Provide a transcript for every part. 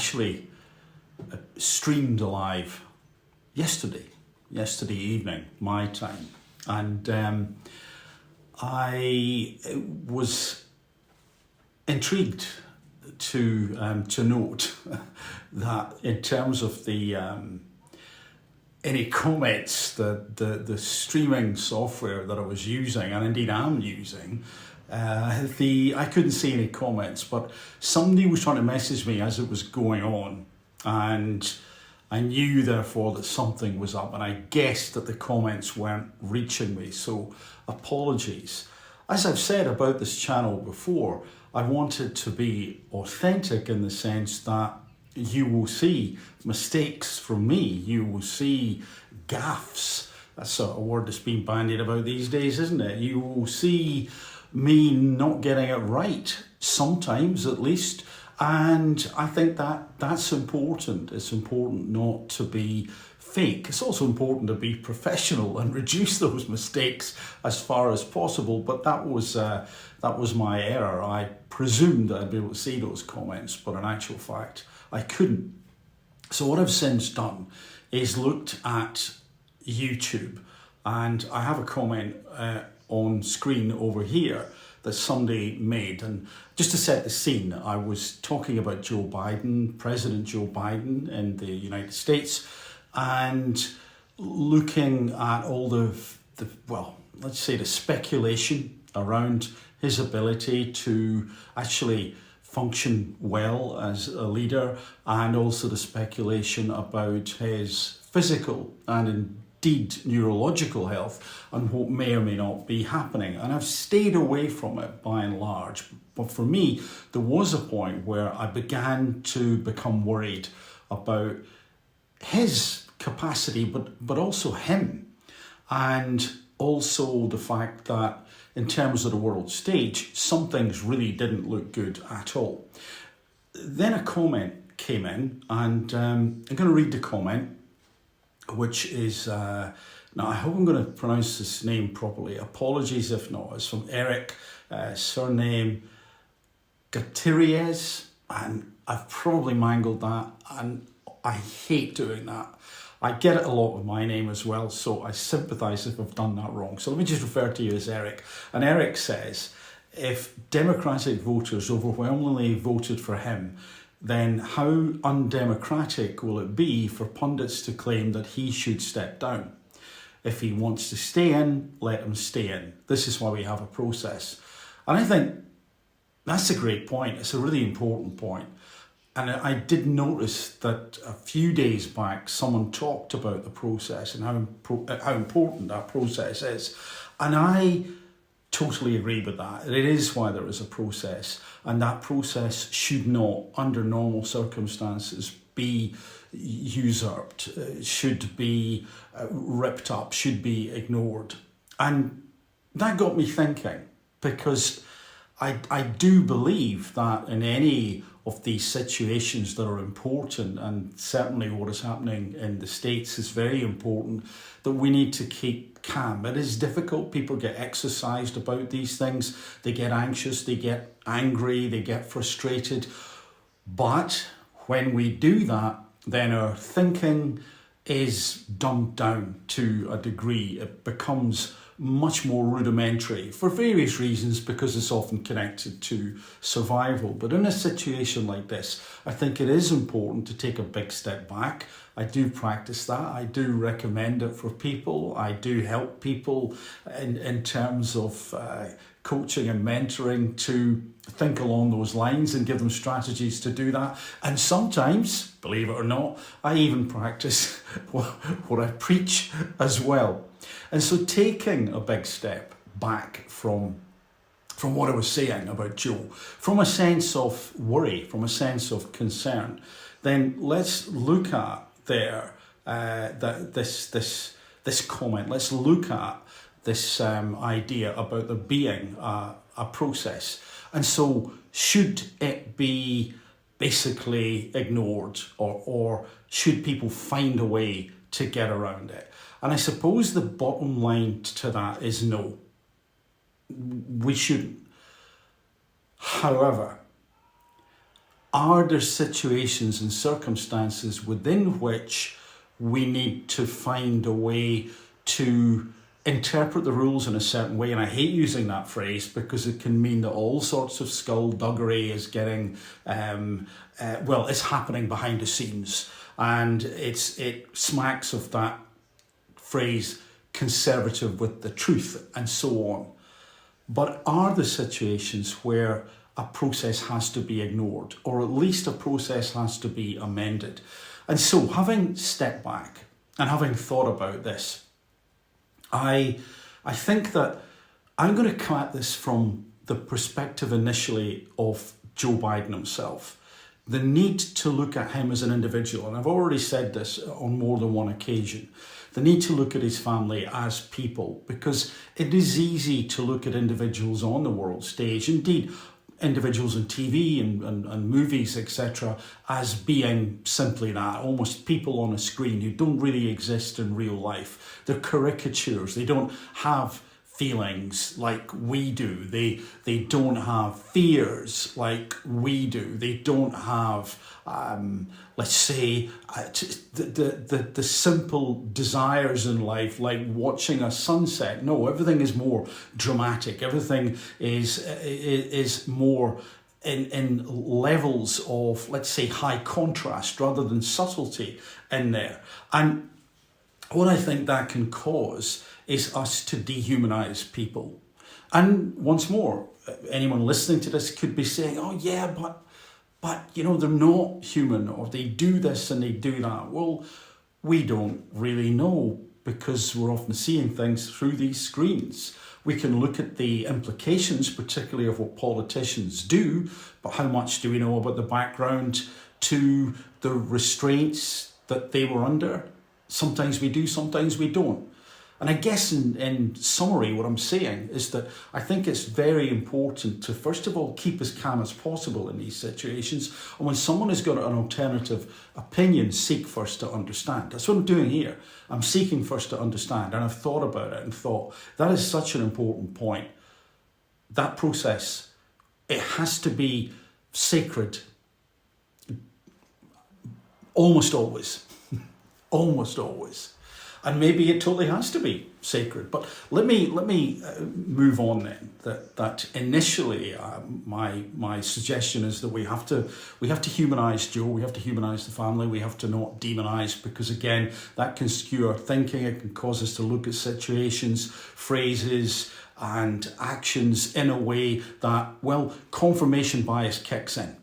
actually streamed live yesterday evening, my time. And I was intrigued to note that in terms of the any comments that the streaming software that I was using, and indeed am using, I couldn't see any comments, but somebody was trying to message me as it was going on, and I knew therefore that something was up, and I guessed that the comments weren't reaching me, so apologies. As I've said about this channel before, I want it to be authentic in the sense that you will see mistakes from me, you will see gaffes. That's sort of a word that's been bandied about these days, isn't it? You will see me not getting it right, sometimes at least, and I think that that's important. It's important not to be fake. It's also important to be professional and reduce those mistakes as far as possible, but that was my error. I presumed that I'd be able to see those comments, but in actual fact I couldn't. So what I've since done is looked at YouTube, and I have a comment on screen over here that somebody made. And just to set the scene, I was talking about Joe Biden, President Joe Biden in the United States, and looking at all the well, let's say the speculation around his ability to actually function well as a leader, and also the speculation about his physical and indeed neurological health and what may or may not be happening. And I've stayed away from it by and large. But for me, there was a point where I began to become worried about his capacity, but also him. And also the fact that in terms of the world stage, some things really didn't look good at all. Then a comment came in, and I'm going to read the comment, which is, now I hope I'm going to pronounce this name properly. Apologies if not. It's from Eric, surname Gutierrez, and I've probably mangled that, and I hate doing that. I get it a lot with my name as well, so I sympathise if I've done that wrong. So let me just refer to you as Eric. And Eric says, if Democratic voters overwhelmingly voted for him, then how undemocratic will it be for pundits to claim that he should step down? If he wants to stay in, let him stay in. This is why we have a process. And I think that's a great point. It's a really important point. And I did notice that a few days back, someone talked about the process and how important that process is. And I totally agree with that. It is why there is a process. And that process should not, under normal circumstances, be usurped, should be ripped up, should be ignored. And that got me thinking, because I do believe that in any of these situations that are important, and certainly what is happening in the States is very important, that we need to keep calm. It is difficult. People get exercised about these things. They get anxious, they get angry, they get frustrated. But when we do that, then our thinking is dumbed down to a degree. It becomes much more rudimentary for various reasons, because it's often connected to survival. But in a situation like this, I think it is important to take a big step back. I do practice that. I do recommend it for people. I do help people in terms of coaching and mentoring to think along those lines and give them strategies to do that. And sometimes, believe it or not, I even practice what I preach as well. And so taking a big step back from what I was saying about Joe, from a sense of worry, from a sense of concern, then let's look at this comment. Let's look at this idea about there being a process. And so should it be basically ignored, or should people find a way to get around it? And I suppose the bottom line to that is no, we shouldn't. However, are there situations and circumstances within which we need to find a way to interpret the rules in a certain way? And I hate using that phrase because it can mean that all sorts of skullduggery is getting, it's happening behind the scenes. And it smacks of that phrase, conservative with the truth, and so on. But are there situations where a process has to be ignored, or at least a process has to be amended? And so, having stepped back and having thought about this, I think that I'm going to come at this from the perspective initially of Joe Biden himself. The need to look at him as an individual, and I've already said this on more than one occasion, the need to look at his family as people, because it is easy to look at individuals on the world stage, indeed individuals on TV and movies, etc., as being simply that, almost people on a screen who don't really exist in real life. They're caricatures. They don't have feelings like we do. They don't have fears like we do. They don't have, let's say, the simple desires in life, like watching a sunset. No, everything is more dramatic. Everything is more in levels of, let's say, high contrast rather than subtlety in there. And what I think that can cause is us to dehumanize people. And once more, anyone listening to this could be saying, oh yeah, but you know, they're not human, or they do this and they do that. Well, we don't really know, because we're often seeing things through these screens. We can look at the implications, particularly of what politicians do, but how much do we know about the background to the restraints that they were under? Sometimes we do, sometimes we don't. And I guess in summary, what I'm saying is that I think it's very important to, first of all, keep as calm as possible in these situations. And when someone has got an alternative opinion, seek first to understand. That's what I'm doing here. I'm seeking first to understand. And I've thought about it and thought, that is such an important point. That process, it has to be sacred almost always. Almost always. And maybe it totally has to be sacred. But let me move on then. That initially, my suggestion is that we have to humanize Joe. We have to humanize the family. We have to not demonize, because again, that can skew our thinking. It can cause us to look at situations, phrases, and actions in a way that, well, confirmation bias kicks in.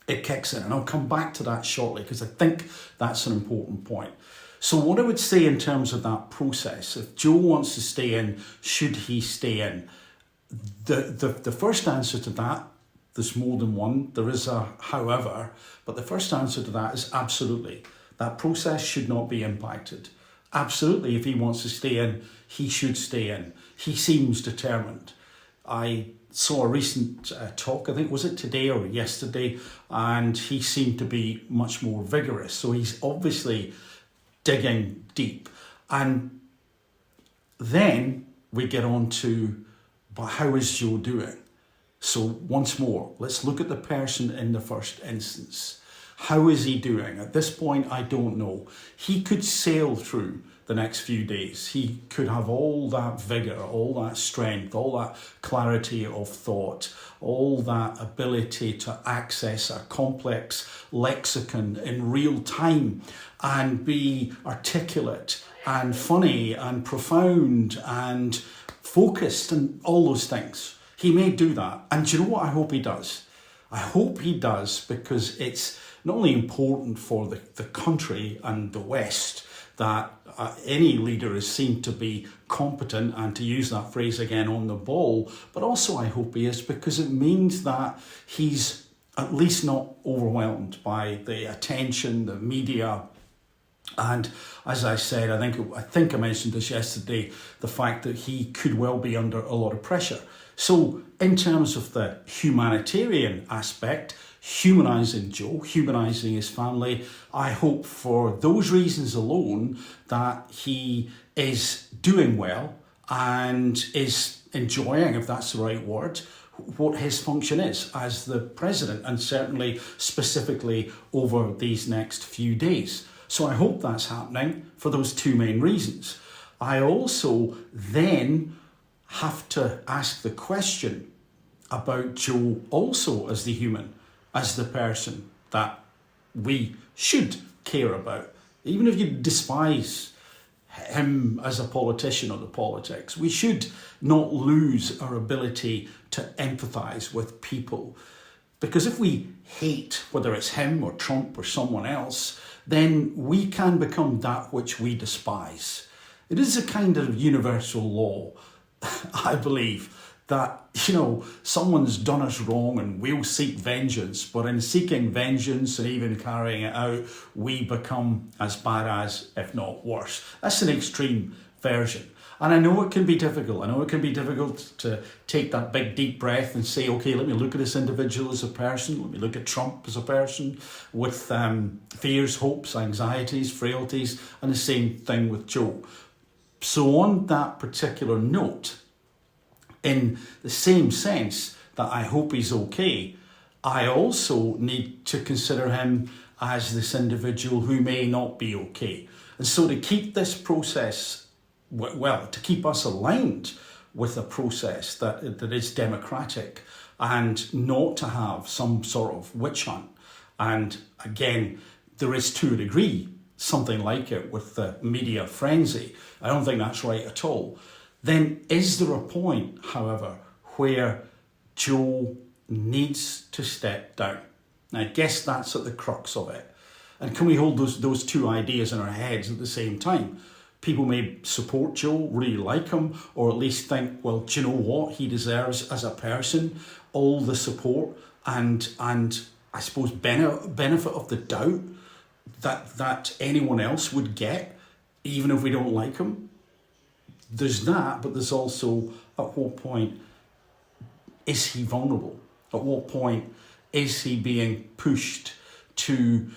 It kicks in, and I'll come back to that shortly, because I think that's an important point. So what I would say in terms of that process, if Joe wants to stay in, should he stay in? The first answer to that, there's more than one, there is a however, but the first answer to that is absolutely. That process should not be impacted. Absolutely, if he wants to stay in, he should stay in. He seems determined. I saw a recent talk, I think, was it today or yesterday, and he seemed to be much more vigorous. So he's obviously digging deep. And then we get on to, but how is Joe doing? So once more, let's look at the person in the first instance. How is he doing? At this point, I don't know. He could sail through the next few days. He could have all that vigor, all that strength, all that clarity of thought, all that ability to access a complex lexicon in real time and be articulate and funny and profound and focused and all those things. He may do that. And do you know what I hope he does? I hope he does, because it's not only important for the country and the West that any leader is seen to be competent and, to use that phrase again, on the ball, but also I hope he is because it means that he's at least not overwhelmed by the attention, the media. And as I said, I think I mentioned this yesterday, the fact that he could well be under a lot of pressure. So in terms of the humanitarian aspect, humanising Joe, humanising his family, I hope for those reasons alone that he is doing well and is enjoying, if that's the right word, what his function is as the president, and certainly specifically over these next few days. So I hope that's happening for those two main reasons. I also then have to ask the question about Joe also as the human, as the person that we should care about. Even if you despise him as a politician or the politics, we should not lose our ability to empathise with people. Because if we hate, whether it's him or Trump or someone else, then we can become that which we despise. It is a kind of universal law, I believe, that, someone's done us wrong and we'll seek vengeance, but in seeking vengeance and even carrying it out, we become as bad as, if not worse. That's an extreme version. And I know it can be difficult. I know it can be difficult to take that big deep breath and say, okay, let me look at this individual as a person. Let me look at Trump as a person with fears, hopes, anxieties, frailties, and the same thing with Joe. So on that particular note, in the same sense that I hope he's okay, I also need to consider him as this individual who may not be okay. And so to keep this process, to keep us aligned with a process that is democratic and not to have some sort of witch hunt, and again, there is to a degree something like it with the media frenzy, I don't think that's right at all. Then is there a point, however, where Joe needs to step down? And I guess that's at the crux of it. And can we hold those two ideas in our heads at the same time? People may support Joe, really like him, or at least think, well, do you know what? He deserves, as a person, all the support and I suppose benefit of the doubt that anyone else would get, even if we don't like him. There's that, but there's also, at what point is he vulnerable? At what point is he being pushed to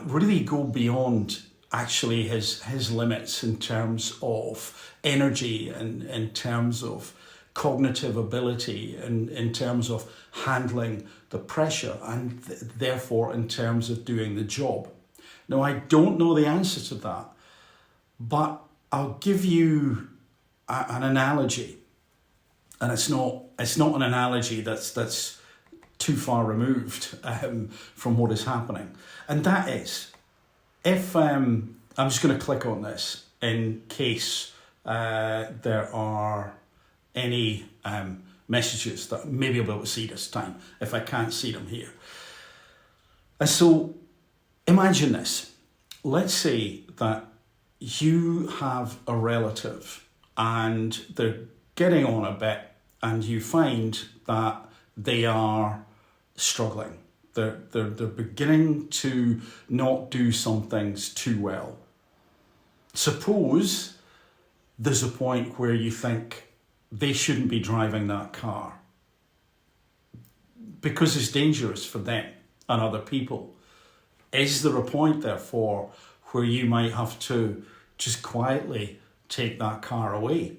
really go beyond actually his limits in terms of energy and in terms of cognitive ability and in terms of handling the pressure and therefore in terms of doing the job? Now, I don't know the answer to that, but I'll give you an analogy, and it's not an analogy that's too far removed from what is happening, and that is, if I'm just going to click on this in case there are any messages that maybe I'll be able to see this time if I can't see them here. And so imagine this. Let's say that you have a relative and they're getting on a bit and you find that they are struggling. They're beginning to not do some things too well. Suppose there's a point where you think they shouldn't be driving that car because it's dangerous for them and other people. Is there a point, therefore, where you might have to just quietly take that car away?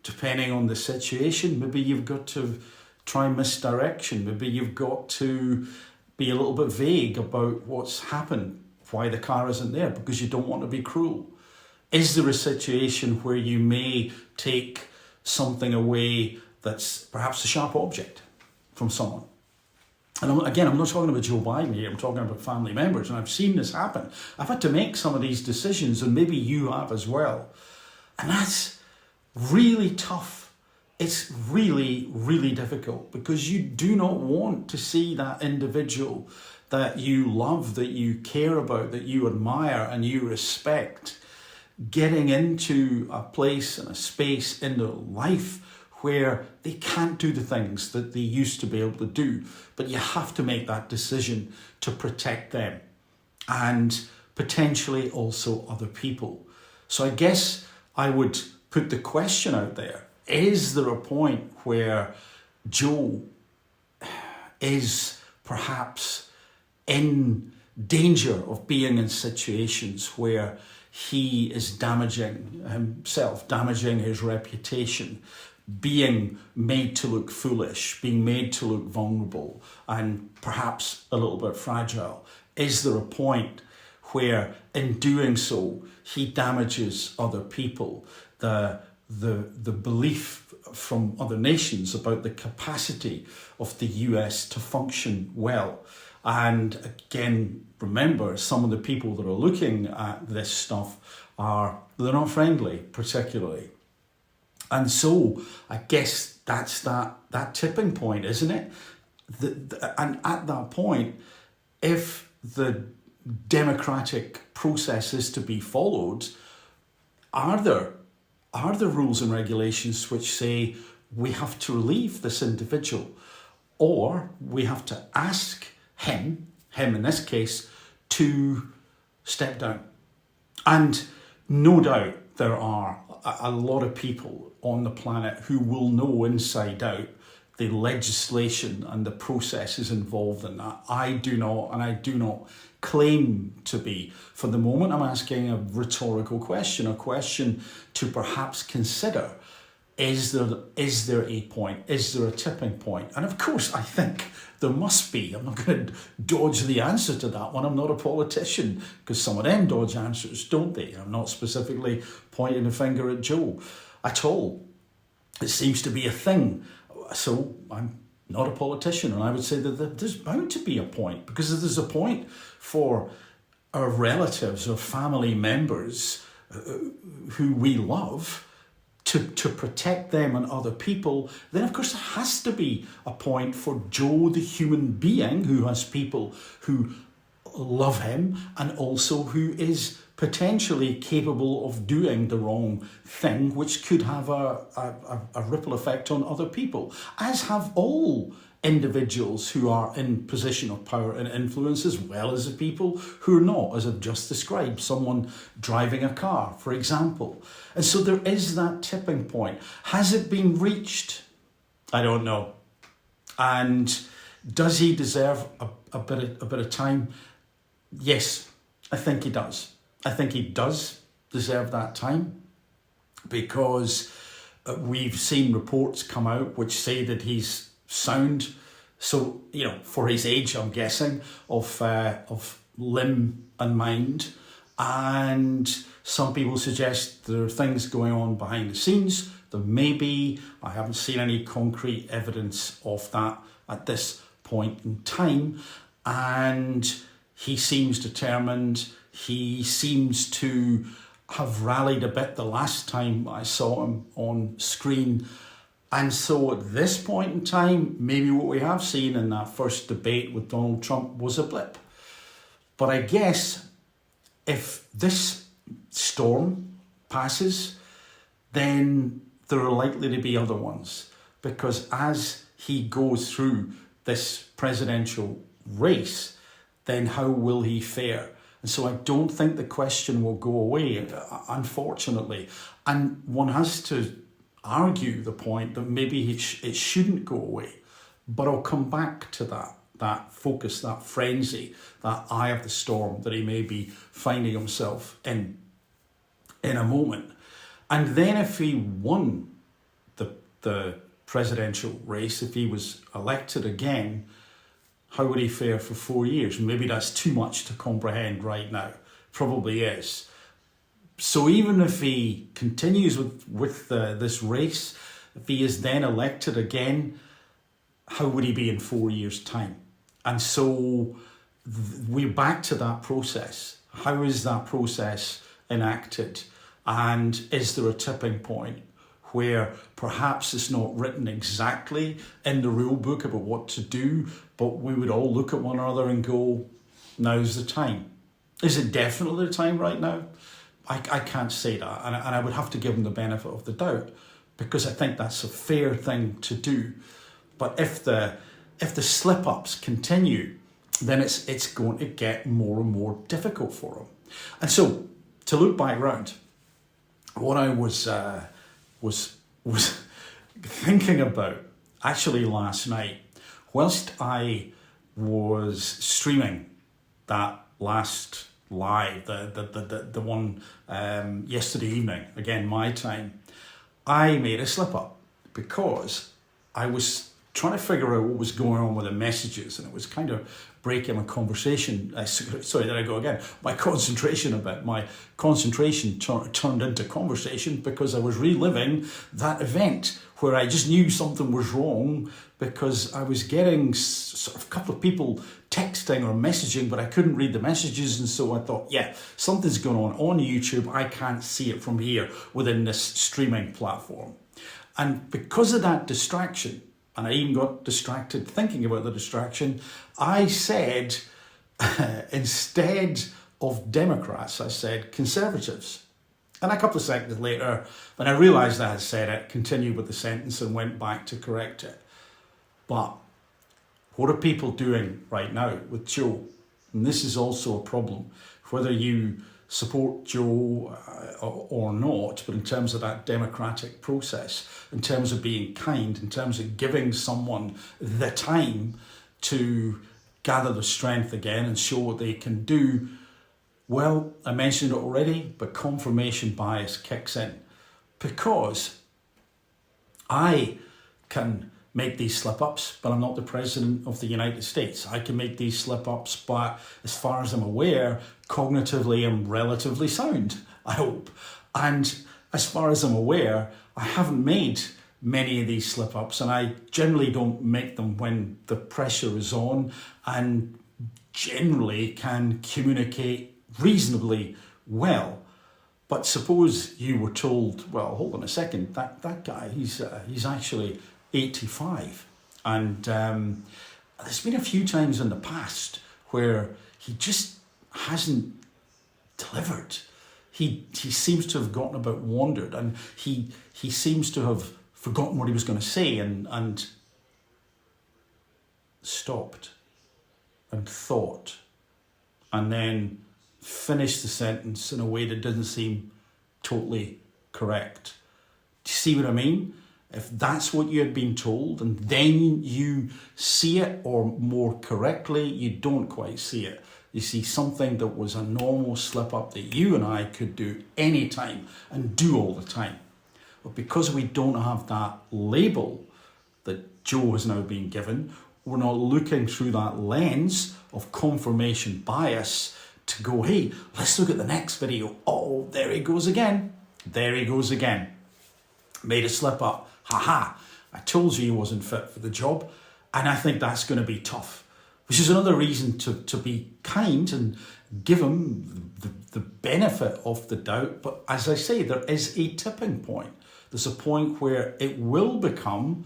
Depending on the situation, maybe you've got to try misdirection. Maybe you've got to be a little bit vague about what's happened, why the car isn't there, because you don't want to be cruel. Is there a situation where you may take something away that's perhaps a sharp object from someone? And I'm not talking about Joe Biden here, I'm talking about family members, and I've seen this happen. I've had to make some of these decisions, and maybe you have as well. And that's really tough. It's really, really difficult because you do not want to see that individual that you love, that you care about, that you admire and you respect getting into a place and a space in their life where they can't do the things that they used to be able to do. But you have to make that decision to protect them and potentially also other people. So I guess I would put the question out there. Is there a point where Joe is perhaps in danger of being in situations where he is damaging himself, damaging his reputation, being made to look foolish, being made to look vulnerable, and perhaps a little bit fragile? Is there a point where, in doing so, he damages other people? The belief from other nations about the capacity of the US to function well. And again, remember, some of the people that are looking at this stuff they're not friendly, particularly. And so I guess that's that tipping point, isn't it? And at that point, if the democratic process is to be followed, are there rules and regulations which say we have to relieve this individual, or we have to ask him in this case, to step down? And no doubt there are a lot of people on the planet who will know inside out the legislation and the processes involved in that. I do not, and I do not claim to be. For the moment, I'm asking a rhetorical question, a question to perhaps consider. Is there a point? Is there a tipping point? And of course, I think there must be. I'm not going to dodge the answer to that one. I'm not a politician, because some of them dodge answers, don't they? I'm not specifically pointing a finger at Joe at all. It seems to be a thing. So I'm not a politician, and I would say that there's bound to be a point, because there's a point for our relatives or family members who we love, to protect them and other people. Then of course there has to be a point for Joe, the human being, who has people who love him and also who is potentially capable of doing the wrong thing, which could have a ripple effect on other people, as have all individuals who are in position of power and influence, as well as the people who are not, as I've just described, someone driving a car, for example. And so there is that tipping point. Has it been reached? I don't know. And does he deserve a bit of time? Yes, I think he does. I think he does deserve that time, because we've seen reports come out which say that he's sound. So, for his age, I'm guessing, of limb and mind. And some people suggest there are things going on behind the scenes. There may be. I haven't seen any concrete evidence of that at this point in time. And he seems determined. He seems to have rallied a bit the last time I saw him on screen. And so at this point in time, maybe what we have seen in that first debate with Donald Trump was a blip. But I guess if this storm passes, then there are likely to be other ones. Because as he goes through this presidential race, then how will he fare? And so I don't think the question will go away, unfortunately. And one has to argue the point that maybe it shouldn't go away. But I'll come back to that focus, that frenzy, that eye of the storm that he may be finding himself in a moment. And then if he won the presidential race, if he was elected again, how would he fare for 4 years? Maybe that's too much to comprehend right now. Probably is. So even if he continues with this race, if he is then elected again, how would he be in 4 years' time? And so we're back to that process. How is that process enacted? And is there a tipping point where perhaps it's not written exactly in the rule book about what to do, but we would all look at one another and go, now's the time. Is it definitely the time right now? I can't say that, and I would have to give him the benefit of the doubt, because I think that's a fair thing to do. But if the slip-ups continue, then it's going to get more and more difficult for him. And so, to look back round, what I was thinking about actually last night, whilst I was streaming that last live, the one yesterday evening, again my time, I made a slip up because I was trying to figure out what was going on with the messages, and it was kind of breaking my conversation. Sorry, there I go again. My concentration a bit. My concentration turned into conversation because I was reliving that event where I just knew something was wrong because I was getting sort of a couple of people texting or messaging, but I couldn't read the messages. And so I thought, yeah, something's going on YouTube. I can't see it from here within this streaming platform. And because of that distraction, and I even got distracted thinking about the distraction, I said, instead of Democrats, I said Conservatives. And a couple of seconds later, when I realised I had said it, continued with the sentence and went back to correct it. But what are people doing right now with Joe? And this is also a problem, whether you support Joe or not, but in terms of that democratic process, in terms of being kind, in terms of giving someone the time to gather the strength again and show what they can do. Well, I mentioned it already, but confirmation bias kicks in because I can make these slip-ups, but I'm not the President of the United States. I can make these slip-ups, but as far as I'm aware, cognitively I'm relatively sound, I hope. And as far as I'm aware, I haven't made many of these slip-ups, and I generally don't make them when the pressure is on, and generally can communicate reasonably well. But suppose you were told, well, hold on a second, that guy, he's actually 85. And there's been a few times in the past where he just hasn't delivered. He seems to have gotten a bit wandered, and he seems to have forgotten what he was going to say and stopped and thought and then finished the sentence in a way that doesn't seem totally correct. Do you see what I mean? If that's what you had been told and then you see it, or more correctly, you don't quite see it. You see something that was a normal slip up that you and I could do anytime and do all the time. But because we don't have that label that Joe has now been given, we're not looking through that lens of confirmation bias to go, hey, let's look at the next video. Oh, there he goes again. There he goes again. Made a slip up. Ha! I told you he wasn't fit for the job. And I think that's going to be tough. Which is another reason to be kind and give him the benefit of the doubt. But as I say, there is a tipping point. There's a point where it will become,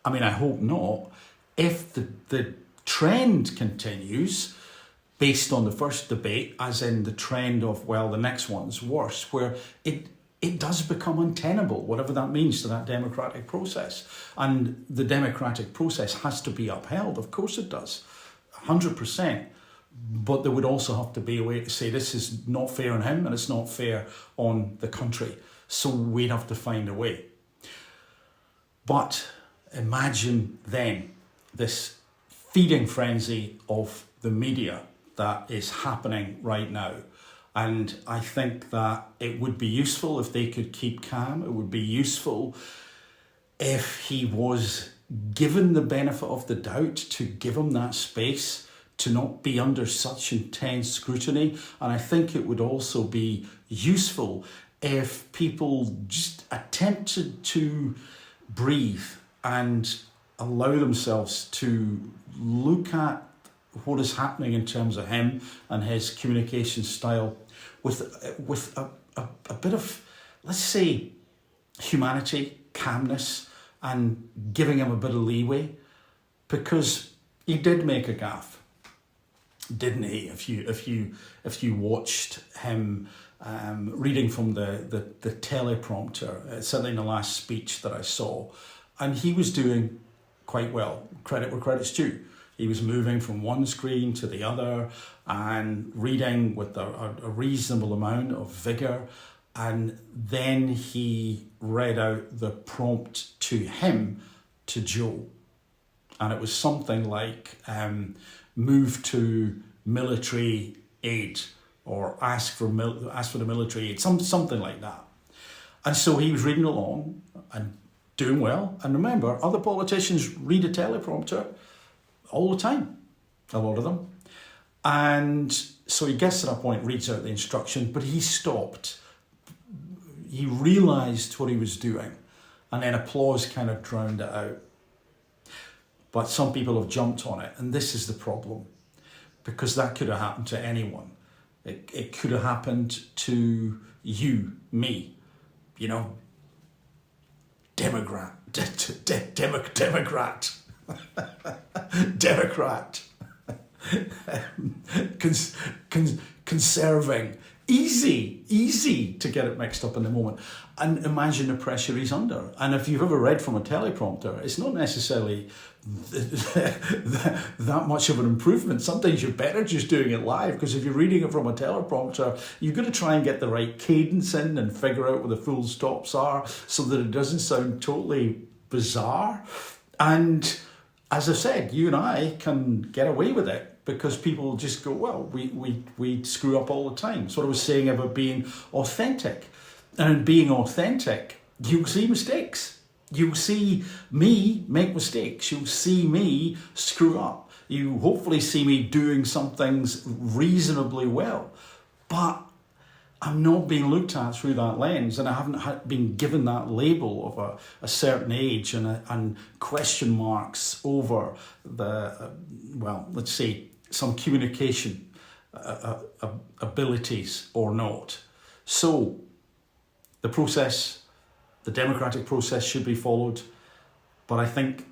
I mean, I hope not, if the trend continues based on the first debate, as in the trend of, well, the next one's worse, where it does become untenable, whatever that means to that democratic process. And the democratic process has to be upheld. Of course it does, 100%. But there would also have to be a way to say this is not fair on him and it's not fair on the country. So we'd have to find a way. But imagine then this feeding frenzy of the media that is happening right now. And I think that it would be useful if they could keep calm. It would be useful if he was given the benefit of the doubt, to give him that space to not be under such intense scrutiny. And I think it would also be useful if people just attempted to breathe and allow themselves to look at what is happening in terms of him and his communication style with a bit of, let's say, humanity, calmness, and giving him a bit of leeway, because he did make a gaffe, didn't he? If you watched him reading from the teleprompter, certainly in the last speech that I saw, and he was doing quite well. Credit where credit's due. He was moving from one screen to the other and reading with a reasonable amount of vigour. And then he read out the prompt to him, to Joe. And it was something like, move to military aid, or ask for the military aid, something like that. And so he was reading along, and doing well. And remember, other politicians read a teleprompter all the time, a lot of them. And so he gets to that point, reads out the instruction, but he stopped. He realised what he was doing, and then applause kind of drowned it out. But some people have jumped on it, and this is the problem, because that could have happened to anyone. It could have happened to you, me, you know, Democrat, conserving. Easy to get it mixed up in the moment. And imagine the pressure he's under. And if you've ever read from a teleprompter, it's not necessarily that much of an improvement. Sometimes you're better just doing it live, because if you're reading it from a teleprompter, you've got to try and get the right cadence in and figure out where the full stops are so that it doesn't sound totally bizarre. And as I said, you and I can get away with it because people just go, well, we screw up all the time. That's what I was saying about being authentic. And in being authentic, you'll see mistakes. You'll see me make mistakes. You'll see me screw up. You hopefully see me doing some things reasonably well. But I'm not being looked at through that lens, and I haven't been given that label of a certain age and question marks over the, well, let's say some communication abilities or not. So the process, the democratic process should be followed, but I think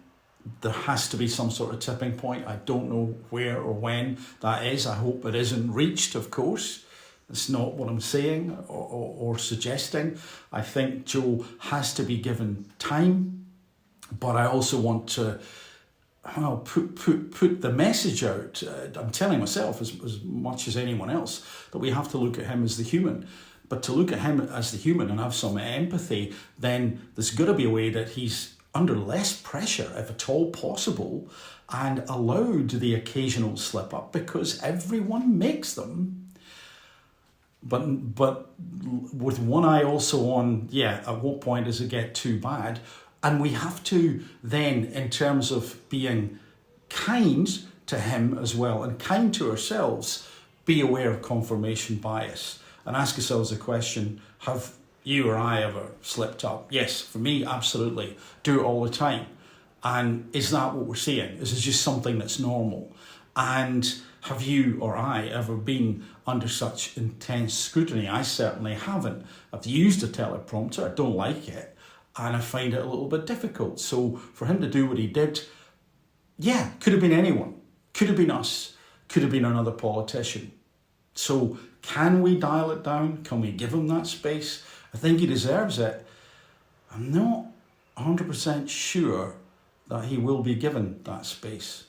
there has to be some sort of tipping point. I don't know where or when that is. I hope it isn't reached, of course. It's not what I'm saying or suggesting. I think Joe has to be given time, but I also want to put the message out. I'm telling myself as much as anyone else that we have to look at him as the human. But to look at him as the human and have some empathy, then there's got to be a way that he's under less pressure, if at all possible, and allowed the occasional slip up, because everyone makes them. But with one eye also on, at what point does it get too bad? And we have to then, in terms of being kind to him as well and kind to ourselves, be aware of confirmation bias and ask ourselves the question, have you or I ever slipped up? Yes, for me, absolutely. Do it all the time. And is that what we're seeing? Is it just something that's normal? And have you or I ever been under such intense scrutiny? I certainly haven't. I've used a teleprompter, I don't like it, and I find it a little bit difficult. So for him to do what he did, could have been anyone. Could have been us. Could have been another politician. So can we dial it down? Can we give him that space? I think he deserves it. I'm not 100% sure that he will be given that space,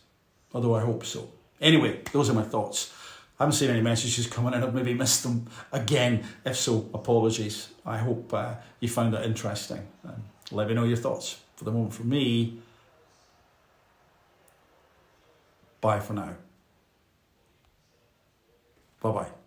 although I hope so. Anyway, those are my thoughts. I haven't seen any messages coming in. I've maybe missed them again. If so, apologies. I hope you found that interesting. Let me know your thoughts. For the moment, from me, bye for now. Bye-bye.